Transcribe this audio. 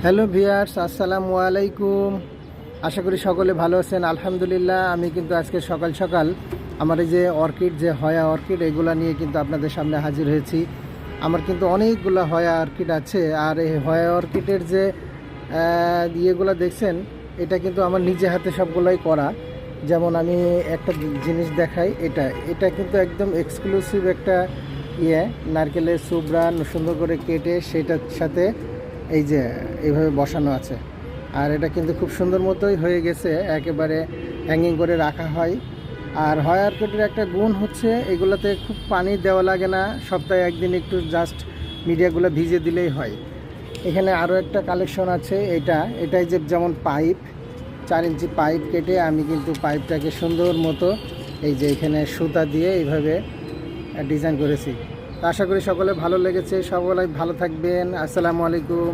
Hello viewers, আসসালামু আলাইকুম। আশা করি সকলে ভালো আছেন। আলহামদুলিল্লাহ, আমি কিন্তু আজকে সকাল সকাল আমার এই যে অর্কিড, যে হয়া অর্কিড, এগুলা নিয়ে কিন্তু আপনাদের সামনে হাজির হয়েছি। আমার কিন্তু অনেকগুলো হয়া অর্কিড আছে। আর এই হয়া অর্কিডের যে ইয়েগুলো দেখছেন, এটা কিন্তু আমার নিজে হাতে সবগুলোই করা। যেমন আমি একটা জিনিস দেখাই, এটা কিন্তু একদম এক্সক্লুসিভ একটা নারকেলের সুবড়া সুন্দর করে কেটে সেটার সাথে এই যে এইভাবে বসানো আছে। আর এটা কিন্তু খুব সুন্দর মতোই হয়ে গেছে, একেবারে হ্যাঙ্গিং করে রাখা হয়। আর হয়া অর্কিডের একটা গুণ হচ্ছে, এগুলোতে খুব পানি দেওয়া লাগে না, সপ্তাহে একদিন একটু জাস্ট মিডিয়াগুলো ভিজে দিলেই হয়। এখানে আরও একটা কালেকশন আছে, এটাই যে যেমন পাইপ, 4 ইঞ্চি পাইপ কেটে আমি কিন্তু পাইপটাকে সুন্দর মতো এই যে এখানে সুতা দিয়ে এইভাবে ডিজাইন করেছি। আশা করি সকলে ভালো লেগেছে। সকলে ভালো থাকবেন। আসসালামু আলাইকুম।